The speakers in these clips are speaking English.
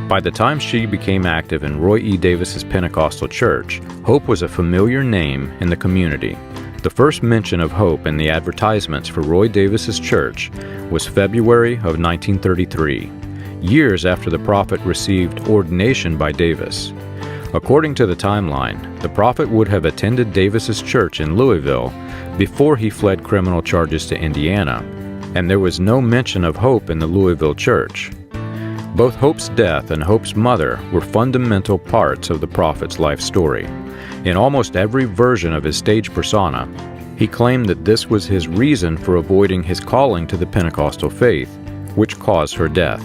By the time she became active in Roy E. Davis's Pentecostal church, Hope was a familiar name in the community. The first mention of Hope in the advertisements for Roy Davis's church was February of 1933, years after the prophet received ordination by Davis. According to the timeline, the prophet would have attended Davis's church in Louisville before he fled criminal charges to Indiana, and there was no mention of Hope in the Louisville church. Both Hope's death and Hope's mother were fundamental parts of the prophet's life story. In almost every version of his stage persona, he claimed that this was his reason for avoiding his calling to the Pentecostal faith, which caused her death.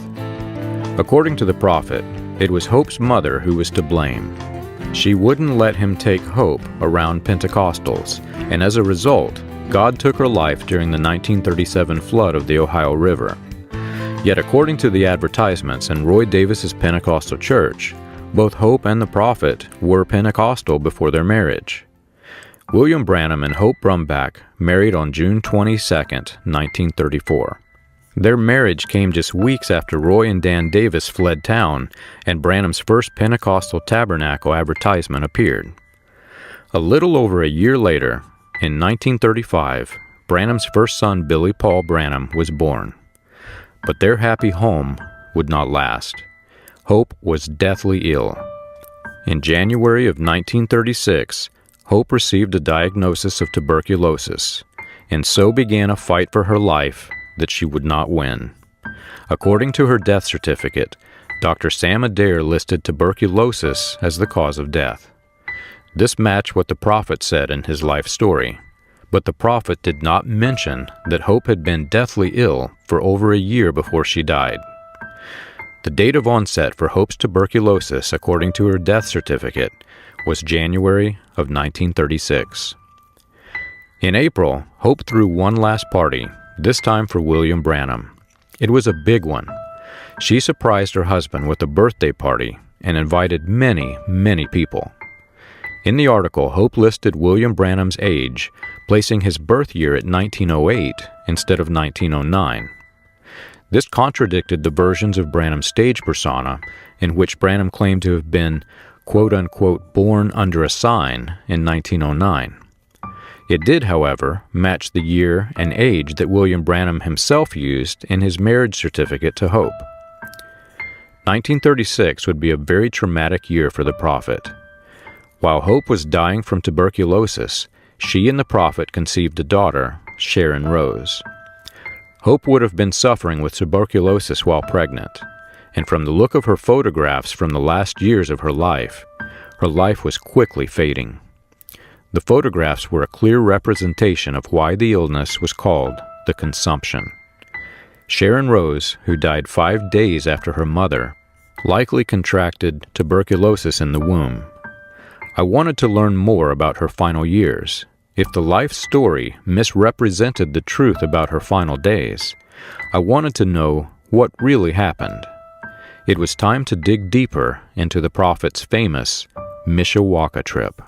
According to the prophet, it was Hope's mother who was to blame. She wouldn't let him take Hope around Pentecostals, and as a result, God took her life during the 1937 flood of the Ohio River. Yet according to the advertisements in Roy Davis's Pentecostal church, both Hope and the prophet were Pentecostal before their marriage. William Branham and Hope Brumbach married on June 22, 1934. Their marriage came just weeks after Roy and Dan Davis fled town and Branham's first Pentecostal tabernacle advertisement appeared. A little over a year later, in 1935, Branham's first son Billy Paul Branham was born. But their happy home would not last. Hope was deathly ill. In January of 1936, Hope received a diagnosis of tuberculosis, and so began a fight for her life that she would not win. According to her death certificate, Dr. Sam Adair listed tuberculosis as the cause of death. This matched what the prophet said in his life story, but the prophet did not mention that Hope had been deathly ill for over a year before she died. The date of onset for Hope's tuberculosis, according to her death certificate, was January of 1936. In April, Hope threw one last party, this time for William Branham. It was a big one. She surprised her husband with a birthday party and invited many, many people. In the article, Hope listed William Branham's age, placing his birth year at 1908 instead of 1909. This contradicted the versions of Branham's stage persona, in which Branham claimed to have been, quote-unquote, born under a sign in 1909. It did, however, match the year and age that William Branham himself used in his marriage certificate to Hope. 1936 would be a very traumatic year for the prophet. While Hope was dying from tuberculosis, she and the prophet conceived a daughter, Sharon Rose. Hope would have been suffering with tuberculosis while pregnant, and from the look of her photographs from the last years of her life was quickly fading. The photographs were a clear representation of why the illness was called the consumption. Sharon Rose, who died 5 days after her mother, likely contracted tuberculosis in the womb. I wanted to learn more about her final years. If the life story misrepresented the truth about her final days, I wanted to know what really happened. It was time to dig deeper into the prophet's famous Mishawaka trip.